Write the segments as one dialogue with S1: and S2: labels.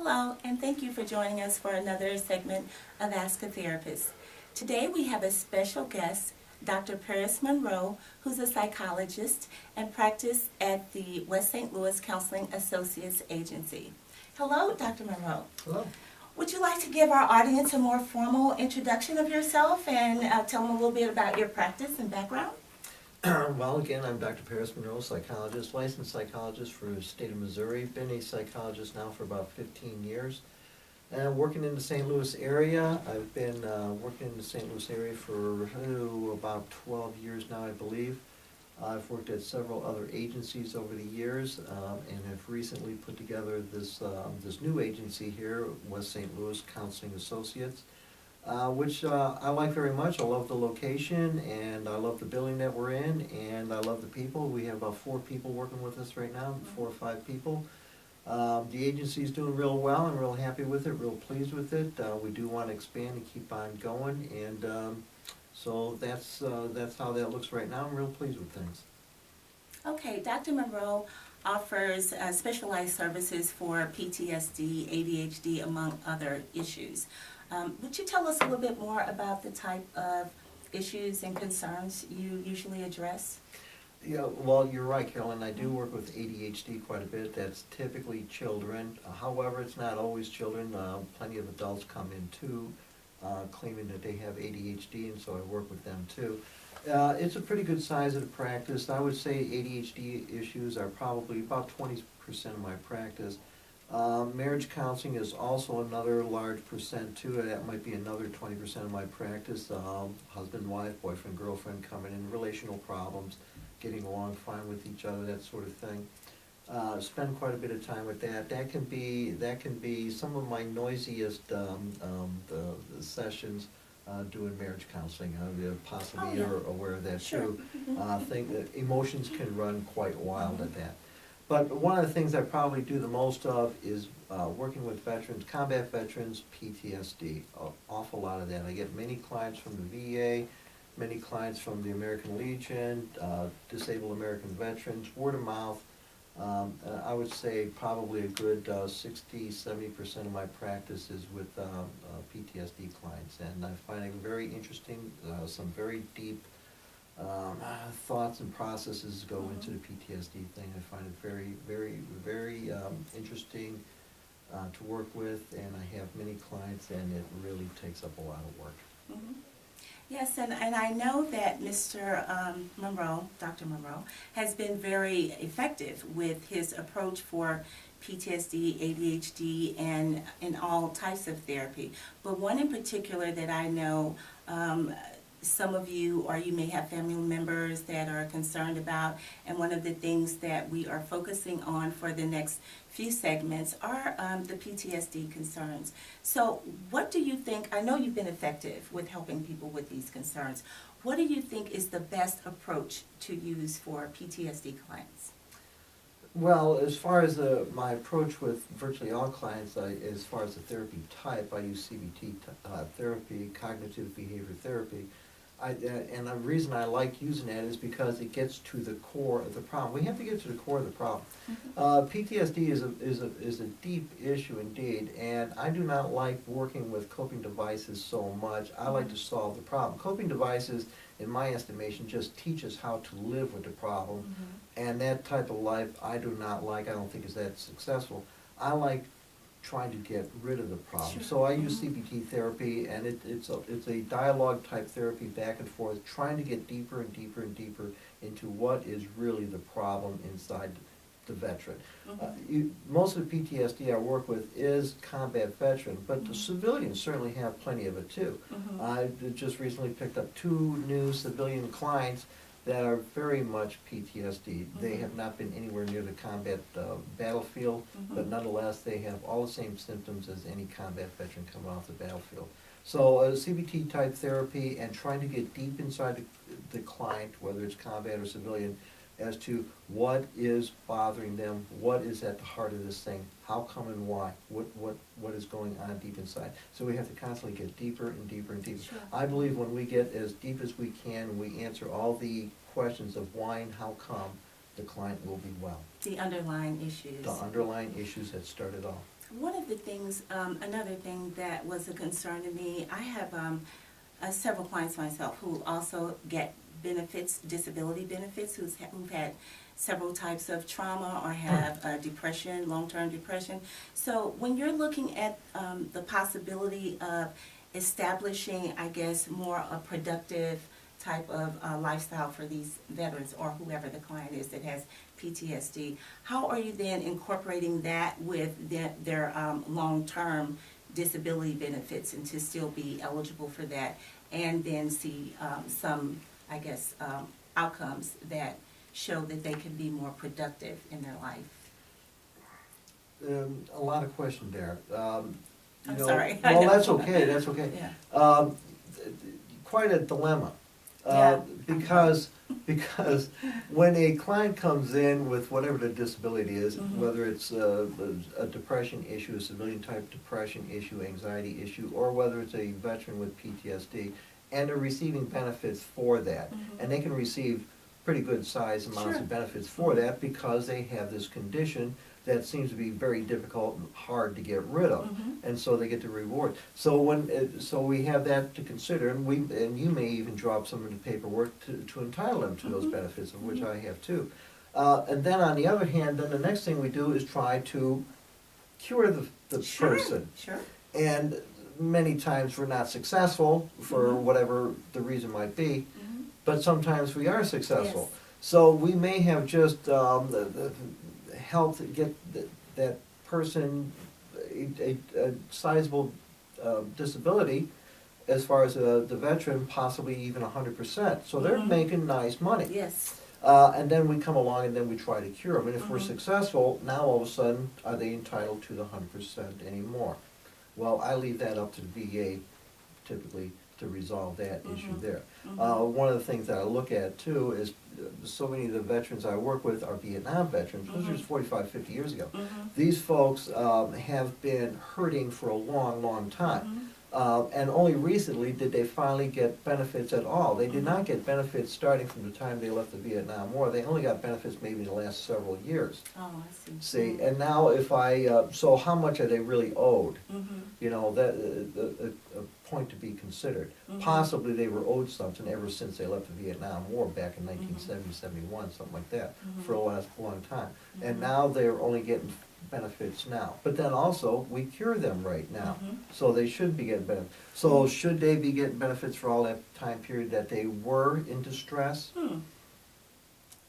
S1: Hello, and thank you for joining us for another segment of Ask a Therapist. Today we have a special guest, Dr. Perris Monrow, who's a psychologist and practices at the West St. Louis Counseling Associates Agency. Hello, Dr. Monrow.
S2: Hello.
S1: Would you like to give our audience a more formal introduction of yourself and tell them a little bit about your practice and background?
S2: Well, again, I'm Dr. Perris Monrow, psychologist, licensed psychologist for the state of Missouri. Been a psychologist now for about 15 years. Working in the St. Louis area. I've been working in the St. Louis area for about 12 years now, I believe. I've worked at several other agencies over the years and have recently put together this new agency here, West St. Louis Counseling Associates. Which I like very much. I love the location, and I love the building that we're in, and I love the people. We have about 4 people working with us right now, 4 or 5 people. The agency is doing real well. I'm real happy with it, real pleased with it. We do want to expand and keep on going, and so that's how that looks right now. I'm real pleased with things.
S1: Okay, Dr. Monroe offers specialized services for PTSD, ADHD, among other issues. Would you tell us a little bit more about the type of issues and concerns you usually address?
S2: Yeah, well, you're right, Carolyn. I do work with ADHD quite a bit. That's typically children. However, it's not always children. Plenty of adults come in too, claiming that they have ADHD, and so I work with them too. It's a pretty good size of the practice. I would say ADHD issues are probably about 20% of my practice. Marriage counseling is also another large percent too. That might be another 20% of my practice. Husband, wife, boyfriend, girlfriend coming in, relational problems, getting along fine with each other, that sort of thing. Spend quite a bit of time with that. That can be some of my noisiest the sessions doing marriage counseling. Possibly you're aware of that too. Think that emotions can run quite wild at that. But one of the things I probably do the most of is working with veterans, combat veterans, PTSD. An awful lot of that. I get many clients from the VA, many clients from the American Legion, Disabled American Veterans, word of mouth. I would say probably a good 60–70% of my practice is with PTSD clients. And I find it very interesting, some very deep thoughts and processes go into the PTSD thing. I find it very interesting to work with, and I have many clients, and it really takes up a lot of work.
S1: Mm-hmm. Yes, and I know that Mr. Monroe, Dr. Monroe, has been very effective with his approach for PTSD, ADHD, and in all types of therapy. But one in particular that I know some of you, or you may have family members that are concerned about, and one of the things that we are focusing on for the next few segments are the PTSD concerns. So what do you think, I know you've been effective with helping people with these concerns, what do you think is the best approach to use for PTSD clients?
S2: Well, as far as my approach with virtually all clients, as far as the therapy type, I use CBT therapy, cognitive behavior therapy. And the reason I like using that is because it gets to the core of the problem. We have to get to the core of the problem. PTSD is a deep issue indeed, and I do not like working with coping devices so much. I like to solve the problem. Coping devices, in my estimation, just teach us how to live with the problem, and that type of life I do not like. I don't think is that successful. I like trying to get rid of the problem. So I use CBT therapy, and it's a dialogue type therapy back and forth, trying to get deeper and deeper and deeper into what is really the problem inside the veteran. Most of the PTSD I work with is combat veteran, but the civilians certainly have plenty of it too. I just recently picked up 2 new civilian clients that are very much PTSD. They have not been anywhere near the combat battlefield, but nonetheless they have all the same symptoms as any combat veteran coming off the battlefield. So CBT type therapy and trying to get deep inside the client, whether it's combat or civilian, as to what is bothering them, what is at the heart of this thing, how come and why, what is going on deep inside. So we have to constantly get deeper and deeper and deeper. I believe when we get as deep as we can, we answer all the questions of why and how come, the client will be well.
S1: The underlying issues.
S2: The underlying issues that start it all.
S1: one of the things, another thing that was a concern to me, I have several clients myself who also get benefits, disability benefits, who've had several types of trauma or have depression, long-term depression. So when you're looking at the possibility of establishing, I guess, more a productive type of lifestyle for these veterans or whoever the client is that has PTSD, how are you then incorporating that with their long-term disability benefits and to still be eligible for that and then see some, I guess, outcomes that show that they can be more productive in their life?
S2: A lot of questions there.
S1: I'm sorry.
S2: Well, that's okay, that's okay.
S1: Yeah.
S2: Quite a dilemma.
S1: Yeah.
S2: Because when a client comes in with whatever the disability is,
S1: Mhm.
S2: whether it's a depression issue, a civilian type depression issue, anxiety issue, or whether it's a veteran with PTSD, and they're receiving benefits for that,
S1: Mhm.
S2: and they can receive pretty good sized amounts
S1: Sure.
S2: of benefits for that because they have this condition that seems to be very difficult and hard to get rid of,
S1: Mhm.
S2: and so they get the reward. So so we have that to consider, and you may even drop some of the paperwork to entitle them to those
S1: Mhm.
S2: benefits, of which
S1: Mhm.
S2: I have too. And then on the other hand, then the next thing we do is try to cure the
S1: Sure.
S2: person.
S1: Sure.
S2: And many times we're not successful for
S1: Mhm.
S2: whatever the reason might be,
S1: Mhm.
S2: but sometimes we are successful.
S1: Yes.
S2: So we may have just helped get that person a sizable disability as far as the veteran, possibly even 100%. So they're
S1: Mhm.
S2: making nice money.
S1: Yes.
S2: And then we come along and then we try to cure them. And if we're
S1: Mhm.
S2: successful, now all of a sudden, are they entitled to the 100% anymore? Well, I leave that up to the VA typically to resolve that issue
S1: Mhm.
S2: there.
S1: Mhm.
S2: One of the things that I look at too is so many of the veterans I work with are Vietnam veterans, which was
S1: Mhm.
S2: 45, 50 years ago.
S1: Mhm.
S2: These folks have been hurting for a long, long time.
S1: Mhm.
S2: And only recently did they finally get benefits at all. They did
S1: Mhm.
S2: not get benefits starting from the time they left the Vietnam War. They only got benefits maybe in the last several years.
S1: Oh, I see.
S2: See, and now if so how much are they really owed?
S1: Mhm.
S2: You know, that a point to be considered.
S1: Mhm.
S2: Possibly they were owed something ever since they left the Vietnam War back in 1970, 71, something like that, for a long time. And
S1: Mhm.
S2: now they're only getting benefits now. But then also, we cure them right now,
S1: Mhm.
S2: so they should be getting benefits. So should they be getting benefits for all that time period that they were in distress?
S1: Hmm.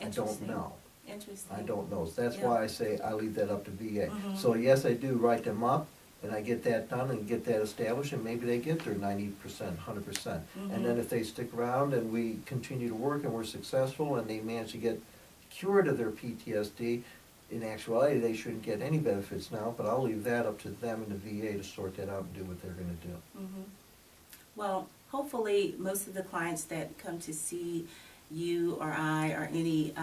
S2: I don't
S1: Interesting.
S2: know.
S1: Interesting.
S2: I don't know. So that's
S1: Yeah.
S2: why I say I leave that up to VA.
S1: Mhm.
S2: So yes, I do write them up, and I get that done and get that established, and maybe they get their 90%, 100%. And then
S1: Mhm.
S2: if they stick around and we continue to work and we're successful and they manage to get cured of their PTSD, in actuality, they shouldn't get any benefits now, but I'll leave that up to them and the VA to sort that out and do what they're gonna do.
S1: Mhm. Well, hopefully, most of the clients that come to see you or I or any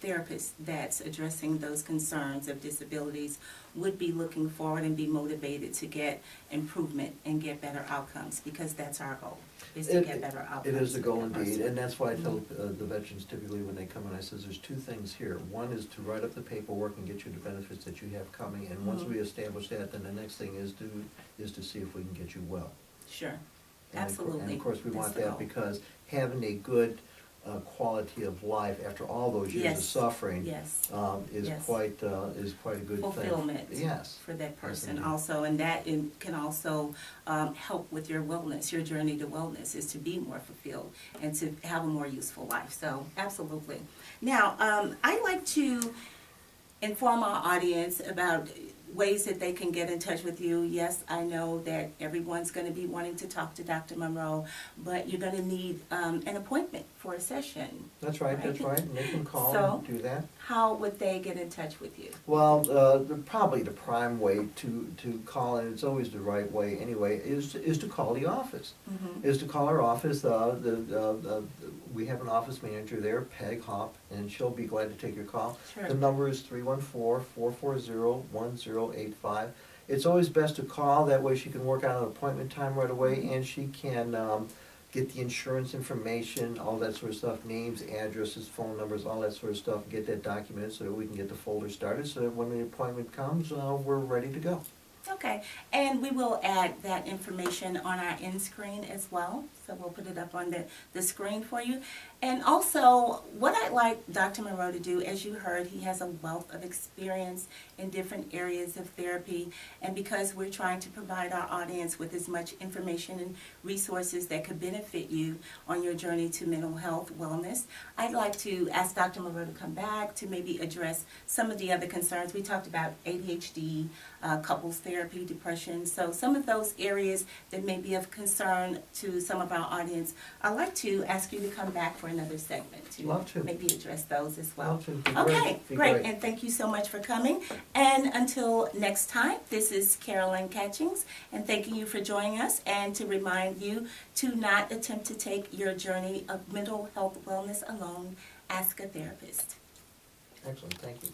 S1: therapist that's addressing those concerns of disabilities would be looking forward and be motivated to get improvement and get better outcomes, because that's our goal, is to get better outcomes.
S2: It is the
S1: for
S2: goal
S1: that
S2: indeed,
S1: person.
S2: and that's why I tell
S1: Mhm.
S2: the veterans typically when they come in, I says, there's two things here. One is to write up the paperwork and get you the benefits that you have coming, and once
S1: Mhm.
S2: we establish that, then the next thing is to see if we can get you well.
S1: Sure,
S2: And
S1: absolutely.
S2: of course, we
S1: That's
S2: want
S1: the
S2: that
S1: goal.
S2: because having a good quality of life after all those years of
S1: Yes.
S2: suffering
S1: Yes.
S2: is
S1: Yes.
S2: quite a good thing.
S1: Fulfillment.
S2: Yes.
S1: For that person
S2: indeed.
S1: also, and that can also help with your wellness, your journey to wellness is to be more fulfilled and to have a more useful life. So absolutely. Now, I like to inform our audience about ways that they can get in touch with you. Yes, I know that everyone's going to be wanting to talk to Dr. Monroe, but you're going to need an appointment for a session.
S2: That's right, that's right, and they can call
S1: So-
S2: and do that.
S1: How would they get in touch with you?
S2: Well, probably the prime way to call, and it's always the right way anyway, is to call the office.
S1: Mhm.
S2: Is to call our office. We have an office manager there, Peg Hopp, and she'll be glad to take your call.
S1: Sure.
S2: The number is 314-440-1085. It's always best to call, that way she can work out an appointment time right away, and she can get the insurance information, all that sort of stuff, names, addresses, phone numbers, all that sort of stuff, get that documented so that we can get the folder started, so that when the appointment comes, we're ready to go.
S1: Okay, and we will add that information on our end screen as well. So we'll put it up on the screen for you. And also, what I'd like Dr. Monrow to do, as you heard, he has a wealth of experience in different areas of therapy. And because we're trying to provide our audience with as much information and resources that could benefit you on your journey to mental health wellness, I'd like to ask Dr. Monrow to come back to maybe address some of the other concerns. We talked about ADHD, couples therapy, depression. So some of those areas that may be of concern to some of our audience, I'd like to ask you to come back for another segment to maybe address those as well.
S2: Love to.
S1: Okay, great. And thank you so much for coming. And until next time, this is Carolyn Catchings, and thanking you for joining us, and to remind you to not attempt to take your journey of mental health wellness alone. Ask a therapist.
S2: Excellent. Thank you.